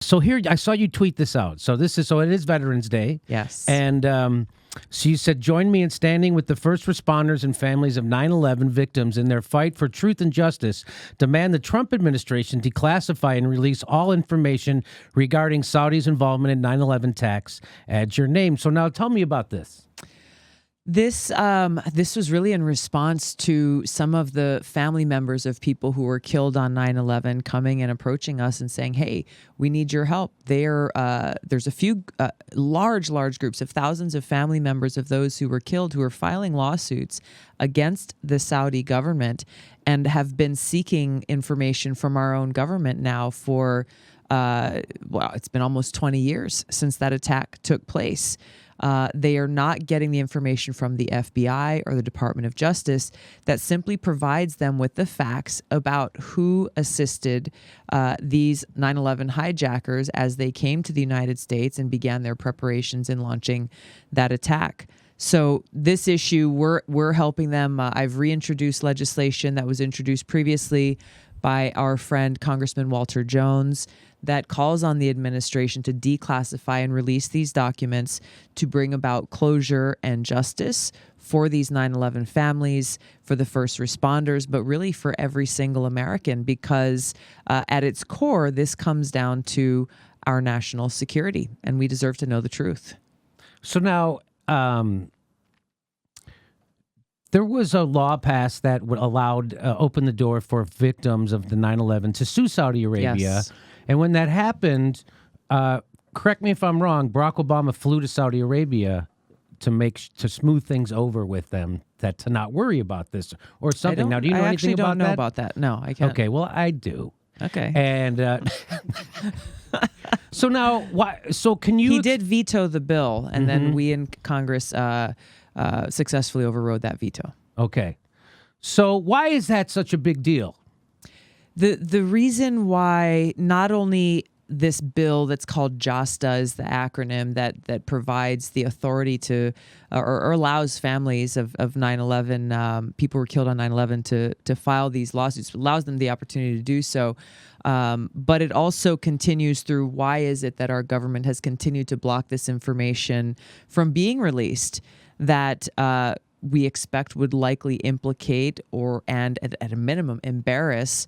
So here, I saw you tweet this out. So it is Veterans Day. Yes. And so you said, join me in standing with the first responders and families of 9/11 victims in their fight for truth and justice. Demand the Trump administration declassify and release all information regarding Saudi's involvement in 9/11 attacks. Add your name. So now tell me about this. This was really in response to some of the family members of people who were killed on 9/11 coming and approaching us and saying, "Hey, we need your help." There's a few large groups of thousands of family members of those who were killed who are filing lawsuits against the Saudi government and have been seeking information from our own government now for it's been almost 20 years since that attack took place. They are not getting the information from the FBI or the Department of Justice that simply provides them with the facts about who assisted these 9/11 hijackers as they came to the United States and began their preparations in launching that attack. So this issue, we're helping them. I've reintroduced legislation that was introduced previously by our friend Congressman Walter Jones that calls on the administration to declassify and release these documents to bring about closure and justice for these 9/11 families, for the first responders, but really for every single American, because at its core, this comes down to our national security, and we deserve to know the truth. So now, there was a law passed that would open the door for victims of the 9/11 to sue Saudi Arabia. Yes. And when that happened, correct me if I'm wrong, Barack Obama flew to Saudi Arabia to smooth things over with them, to not worry about this or something. Now, do you know anything about that? I actually don't know about that. No, I can't. Okay, well, I do. Okay. And so now, why? So can you? He did veto the bill, and then we in Congress successfully overrode that veto. Okay. So why is that such a big deal? The reason why not only this bill that's called JASTA is the acronym that provides the authority to or allows families of 9/11 people who were killed on 9/11 to file these lawsuits, allows them the opportunity to do so. But it also continues through why is it that our government has continued to block this information from being released that we expect would likely implicate and at a minimum embarrass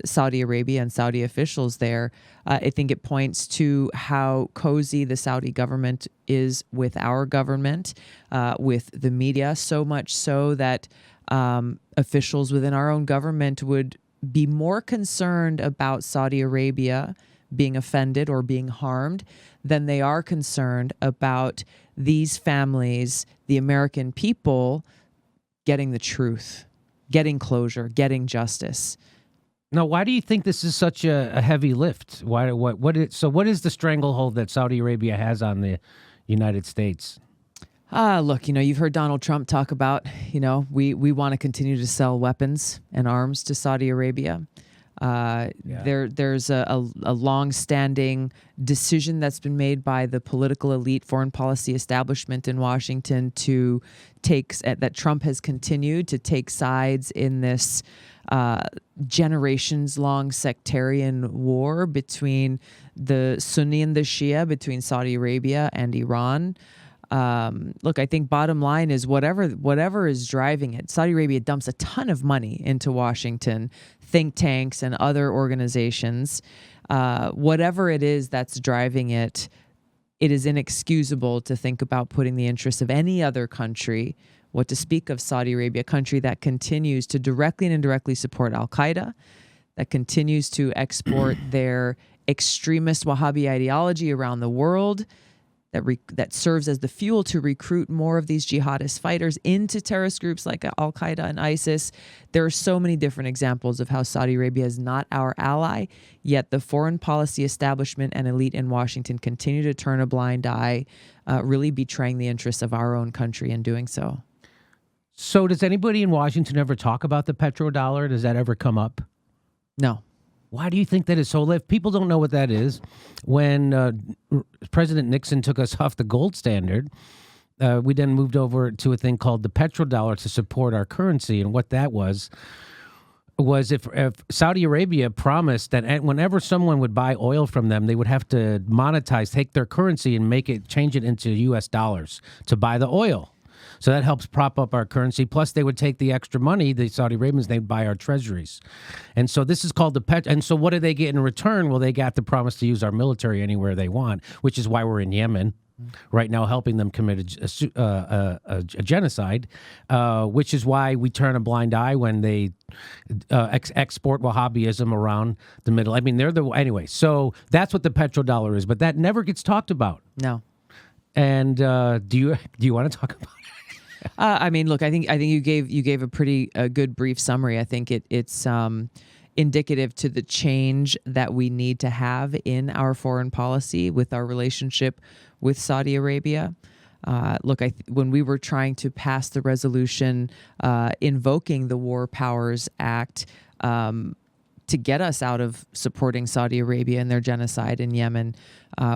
Saudi Arabia and Saudi officials there. I think it points to how cozy the Saudi government is with our government, with the media, so much so that officials within our own government would be more concerned about Saudi Arabia being offended or being harmed than they are concerned about these families, the American people, getting the truth, getting closure, getting justice. Now, why do you think this is such a heavy lift? What is the stranglehold that Saudi Arabia has on the United States? Look, you've heard Donald Trump talk about, we want to continue to sell weapons and arms to Saudi Arabia. There's a long-standing decision that's been made by the political elite foreign policy establishment in Washington that Trump has continued to take sides in this generations-long sectarian war between the Sunni and the Shia, between Saudi Arabia and Iran. Look, I think bottom line is whatever is driving it. Saudi Arabia dumps a ton of money into Washington, think tanks and other organizations. Whatever it is that's driving it, it is inexcusable to think about putting the interests of any other country, what to speak of Saudi Arabia, a country that continues to directly and indirectly support al-Qaeda, that continues to export their extremist Wahhabi ideology around the world, that serves as the fuel to recruit more of these jihadist fighters into terrorist groups like al-Qaeda and ISIS. There are so many different examples of how Saudi Arabia is not our ally, yet the foreign policy establishment and elite in Washington continue to turn a blind eye, really betraying the interests of our own country in doing so. So does anybody in Washington ever talk about the petrodollar? Does that ever come up? No. Why do you think that is so? If people don't know what that is, when President Nixon took us off the gold standard, we then moved over to a thing called the petrodollar to support our currency. And what that was, was if Saudi Arabia promised that whenever someone would buy oil from them, they would have to take their currency and change it into U.S. dollars to buy the oil. So that helps prop up our currency. Plus, they would take the extra money, the Saudi Arabians, they'd buy our treasuries. And so this is called And so what do they get in return? Well, they got the promise to use our military anywhere they want, which is why we're in Yemen right now, helping them commit a genocide, which is why we turn a blind eye when they export Wahhabism around the middle. I mean, anyway. So that's what the petrodollar is, but that never gets talked about. No. And do you want to talk about it? I mean, look, I think you gave a pretty good brief summary. I think it's indicative to the change that we need to have in our foreign policy with our relationship with Saudi Arabia. Look, when we were trying to pass the resolution invoking the War Powers Act to get us out of supporting Saudi Arabia in their genocide in Yemen,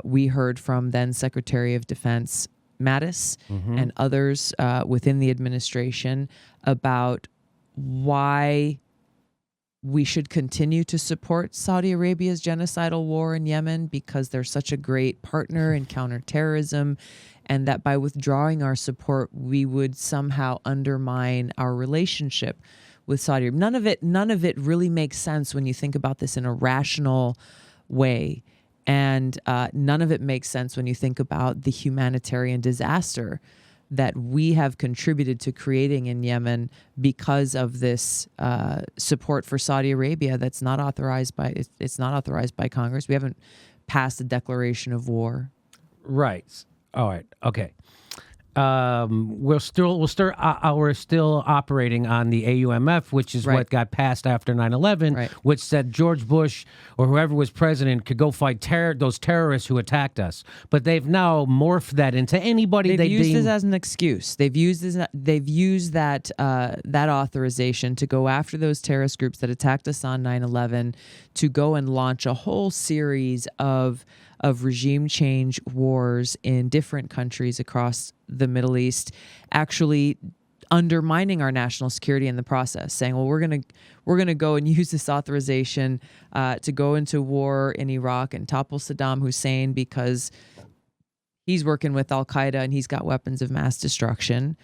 we heard from then Secretary of Defense Mattis and others within the administration about why we should continue to support Saudi Arabia's genocidal war in Yemen because they're such a great partner in counterterrorism, and that by withdrawing our support, we would somehow undermine our relationship with Saudi Arabia. None of it really makes sense when you think about this in a rational way. And none of it makes sense when you think about the humanitarian disaster that we have contributed to creating in Yemen because of this support for Saudi Arabia that's not authorized by it's not authorized by Congress. We haven't passed a declaration of war. Right. All right. Okay. We're still operating on the AUMF, which is what got passed after 9/11, which said George Bush or whoever was president could go fight those terrorists who attacked us. But they've now morphed that into anybody they've used this as an excuse. They've used that authorization to go after those terrorist groups that attacked us on 9/11, to go and launch a whole series of regime change wars in different countries across the Middle East, actually undermining our national security in the process, saying, well, we're gonna go and use this authorization to go into war in Iraq and topple Saddam Hussein because he's working with Al-Qaeda and he's got weapons of mass destruction.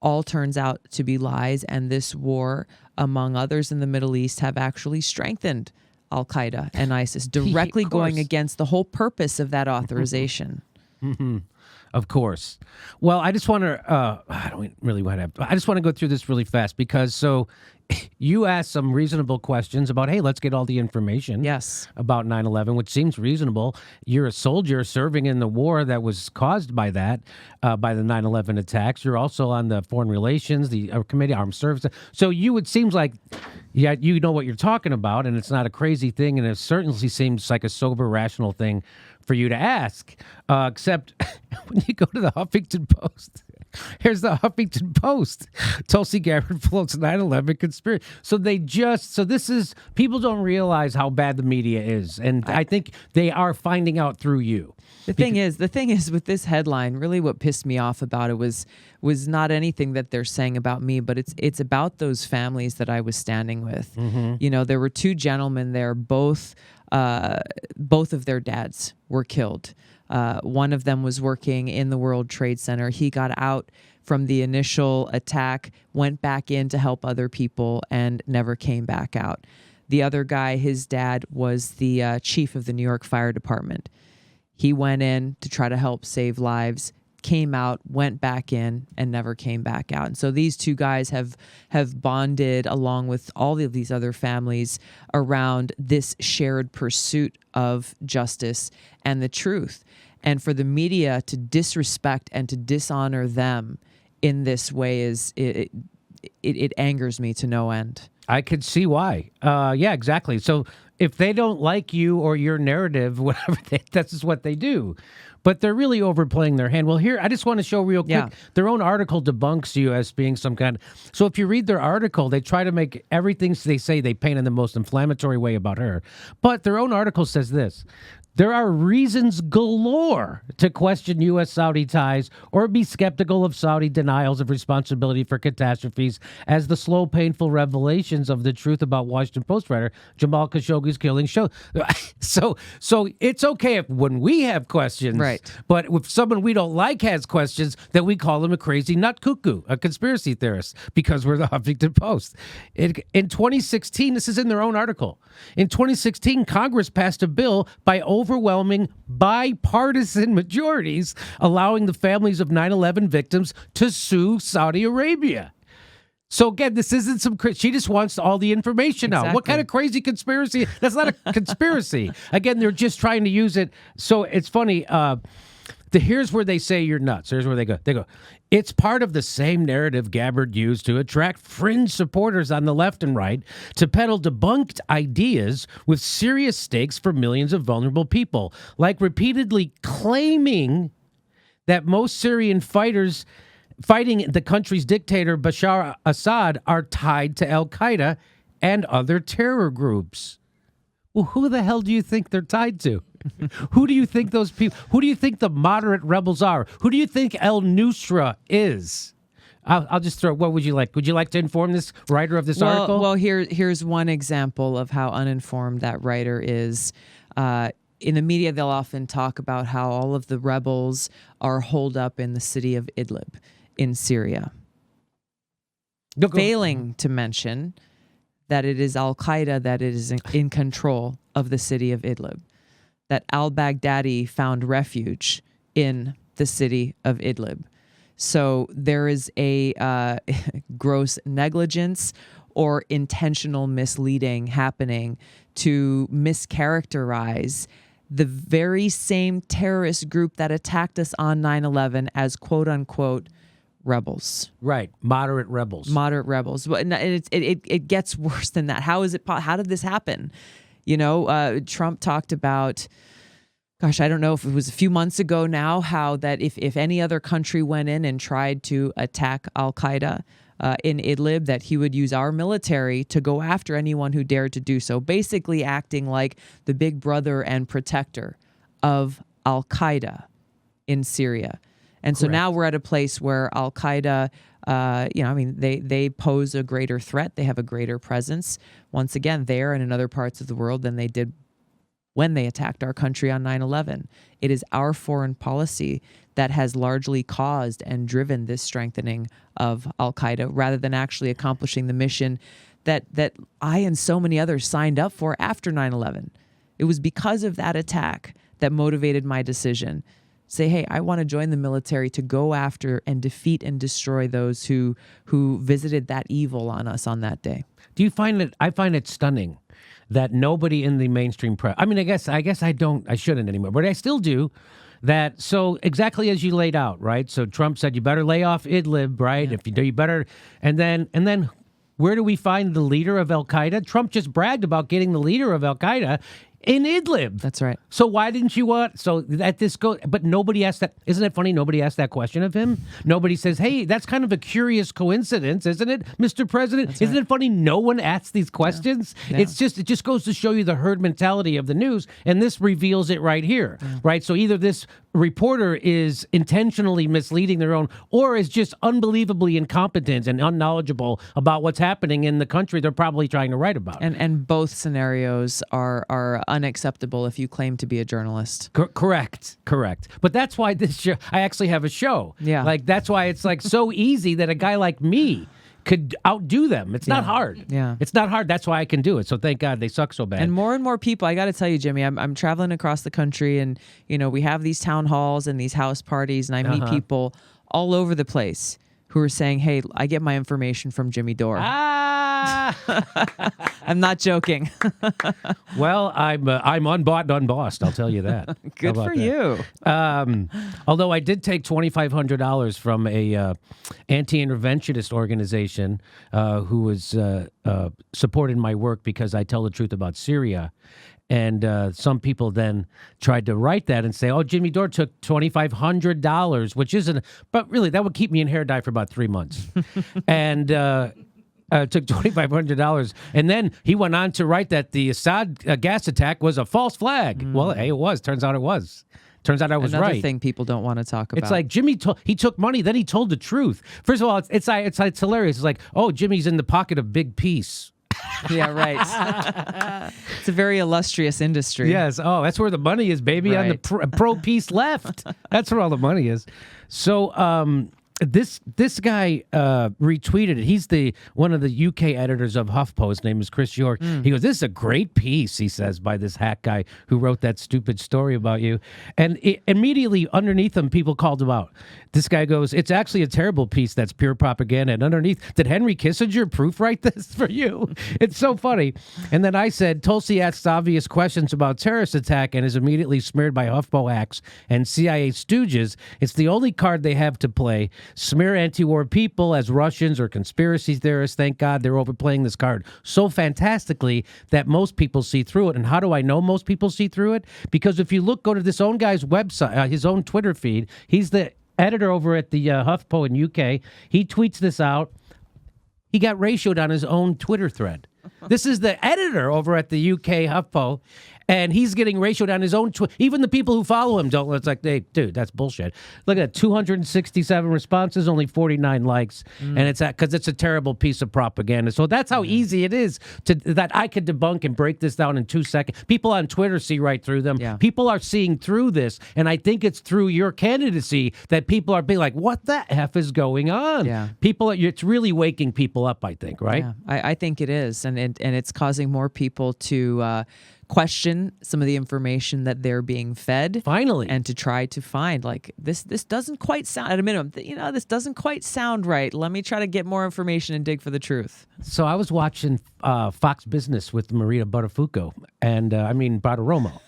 All turns out to be lies, and this war, among others in the Middle East, have actually strengthened Al-Qaeda and ISIS, directly going against the whole purpose of that authorization. Of course. Well, I just want to, I don't really want to, I just want to go through this really fast because you asked some reasonable questions about, hey, let's get all the information about 9/11, which seems reasonable. You're a soldier serving in the war that was caused by that, by the 9/11 attacks. You're also on the Foreign Relations, the Committee on Armed Services. So it seems like, you know what you're talking about, and it's not a crazy thing, and it certainly seems like a sober, rational thing for you to ask, except when you go to the Huffington Post. Here's the Huffington Post. Tulsi Gabbard floats 9/11 conspiracy. So people don't realize how bad the media is. And I think they are finding out through you. The thing is with this headline, really what pissed me off about it was not anything that they're saying about me, but it's about those families that I was standing with. You know, there were two gentlemen there, both of their dads were killed. One of them was working in the World Trade Center. He got out from the initial attack, went back in to help other people, and never came back out. The other guy, his dad, was the chief of the New York Fire Department. He went in to try to help save lives, came out, went back in, and never came back out. And so these two guys have bonded, along with all of these other families, around this shared pursuit of justice and the truth. And for the media to disrespect and to dishonor them in this way it angers me to no end. I could see why. Yeah, exactly. So if they don't like you or your narrative, whatever, that's just what they do. But they're really overplaying their hand. Well, here, I just want to show real quick. Their own article debunks you as being some kind. So if you read their article, they try to make everything they say they paint in the most inflammatory way about her. But their own article says this. There are reasons galore to question U.S.-Saudi ties or be skeptical of Saudi denials of responsibility for catastrophes, as the slow, painful revelations of the truth about Washington Post writer Jamal Khashoggi's killing show. So it's okay if when we have questions, Right. but if someone we don't like has questions, then we call them a crazy nut cuckoo, a conspiracy theorist, because we're the Huffington Post. In 2016, this is in their own article. In 2016, Congress passed a bill by overwhelming bipartisan majorities allowing the families of 9/11 victims to sue Saudi Arabia. So again, this isn't some. She just wants all the information out. What kind of crazy conspiracy? That's not a conspiracy. Again, they're just trying to use it. So it's funny. Here's where they say you're nuts. Here's where they go. They go, it's part of the same narrative Gabbard used to attract fringe supporters on the left and right to peddle debunked ideas with serious stakes for millions of vulnerable people, like repeatedly claiming that most Syrian fighters fighting the country's dictator Bashar Assad are tied to al-Qaeda and other terror groups. Well, who the hell do you think they're tied to? Who do you think those people, who do you think the moderate rebels are? Who do you think al-Nusra is? I'll just throw, what would you like? Would you like to inform this writer of this article? Well, here's one example of how uninformed that writer is. In the media, they'll often talk about how all of the rebels are holed up in the city of Idlib in Syria. Failing to mention that it is al-Qaeda that is in control of the city of Idlib, that al-Baghdadi found refuge in the city of Idlib. So there is a gross negligence or intentional misleading happening to mischaracterize the very same terrorist group that attacked us on 9/11 as quote-unquote rebels. Right. Moderate rebels. Moderate rebels. But it gets worse than that. How is it? How did this happen? You know, Trump talked about, gosh, I don't know if it was a few months ago now, how that if any other country went in and tried to attack al-Qaeda in Idlib, that he would use our military to go after anyone who dared to do so, basically acting like the big brother and protector of al-Qaeda in Syria. And so now we're at a place where al-Qaeda, they pose a greater threat. They have a greater presence, once again, there and in other parts of the world than they did when they attacked our country on 9/11. It is our foreign policy that has largely caused and driven this strengthening of al-Qaeda, rather than actually accomplishing the mission that I and so many others signed up for after 9/11. It was because of that attack that motivated my decision. Say, hey, I want to join the military to go after and defeat and destroy those who visited that evil on us on that day. Do you find it? I find it stunning that nobody in the mainstream press, I mean, I guess I shouldn't anymore, but I still do. That, so exactly as you laid out, right? So Trump said, you better lay off Idlib, right? Yeah. If you do, you better, and then where do we find the leader of al-Qaeda? Trump just bragged about getting the leader of al-Qaeda in Idlib. That's right. So why didn't you want? So that this go, but nobody asked that. Isn't it funny? Nobody asked that question of him. Nobody says, "Hey, that's kind of a curious coincidence, isn't it, Mr. President?" That's isn't it funny? No one asks these questions. Yeah. It just goes to show you the herd mentality of the news, and this reveals it right here, right? So either this reporter is intentionally misleading their own, or is just unbelievably incompetent and unknowledgeable about what's happening in the country they're probably trying to write about. And both scenarios are unacceptable if you claim to be a journalist. Correct. But that's why this show, I actually have a show. Yeah. Like, that's why it's like so easy that a guy like me could outdo them. It's not hard. Yeah. It's not hard. That's why I can do it. So thank God they suck so bad. And more people, I got to tell you, Jimmy, I'm traveling across the country, and, you know, we have these town halls and these house parties, and I meet people all over the place who are saying, hey, I get my information from Jimmy Dore. I'm not joking. Well, I'm unbought and unbossed, I'll tell you that. Good for you. Although I did take $2,500 from a anti-interventionist organization who was supported my work because I tell the truth about Syria. And some people then tried to write that and say, oh, Jimmy Dore took $2,500, which isn't, but really that would keep me in hair dye for about 3 months. And took $2,500. And then he went on to write that the Assad gas attack was a false flag. Well, hey, it was. Turns out it was. Turns out I was Another right. thing people don't want to talk about. It's like Jimmy he took money, then he told the truth. First of all, it's hilarious. It's like, oh, Jimmy's in the pocket of big peace. Yeah, right. It's a very illustrious industry. Yes. Oh, that's where the money is, baby, on the pro peace left. That's where all the money is. So this guy retweeted it. He's one of the UK editors of HuffPo. His name is Chris York. He goes, "This is a great piece," he says, by this hack guy who wrote that stupid story about you. And immediately underneath him, people called him out. This guy goes, "It's actually a terrible piece. That's pure propaganda." And underneath, "Did Henry Kissinger proofwrite this for you?" It's so funny. And then I said, "Tulsi asks obvious questions about terrorist attack and is immediately smeared by HuffPo hacks and CIA stooges. It's the only card they have to play. Smear anti-war people as Russians or conspiracy theorists. Thank God they're overplaying this card so fantastically that most people see through it." And how do I know most people see through it? Because if you go to this own guy's website, his own Twitter feed, he's the editor over at the HuffPo in UK. He tweets this out. He got ratioed on his own Twitter thread. This is the editor over at the UK HuffPo, and he's getting ratioed on his own even the people who follow him don't. It's like, hey, dude, that's bullshit. Look at that, 267 responses, only 49 likes, and it's because it's a terrible piece of propaganda. So that's how easy it is that I could debunk and break this down in 2 seconds. People on Twitter see right through them. Yeah. People are seeing through this, and I think it's through your candidacy that people are being like, what the F is going on? Yeah. It's really waking people up, I think, right? Yeah, I think it is, and it's causing more people to question some of the information that they're being fed. Finally. And to try to find, like, this doesn't quite sound, at a minimum, this doesn't quite sound right. Let me try to get more information and dig for the truth. So I was watching Fox Business with Maria Bartiromo, and Bartiromo,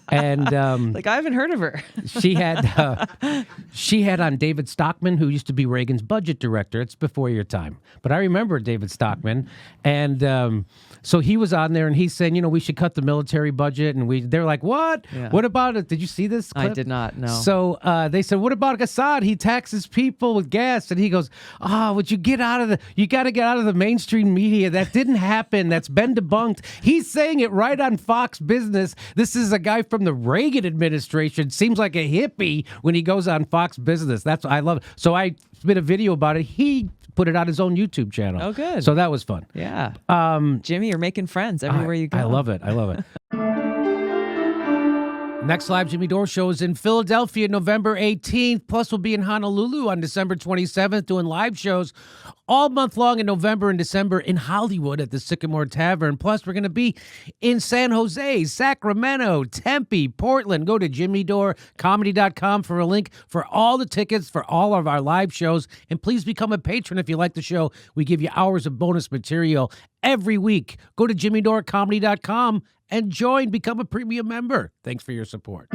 and Like, I haven't heard of her. she had on David Stockman, who used to be Reagan's budget director. It's before your time, but I remember David Stockman, and so he was on there, and he's saying, we should cut the military budget, and they're like, what? Yeah. What about it? Did you see this clip? I did not, no. So they said, what about Assad? He taxes people with gas, and he goes, would you got to get out of the mainstream media. That didn't happen. That's been debunked. He's saying it right on Fox Business. This is a guy from the Reagan administration. Seems like a hippie when he goes on Fox Business. That's what I love. So I made a video about it. He put it on his own YouTube channel. Oh, good. So that was fun. Yeah. Jimmy, you're making friends everywhere you go. I love it. I love it. Next live Jimmy Dore show is in Philadelphia, November 18th. Plus, we'll be in Honolulu on December 27th doing live shows all month long in November and December in Hollywood at the Sycamore Tavern. Plus, we're going to be in San Jose, Sacramento, Tempe, Portland. Go to jimmydorecomedy.com for a link for all the tickets for all of our live shows. And please become a patron if you like the show. We give you hours of bonus material every week. Go to jimmydorecomedy.com and become a premium member. Thanks for your support.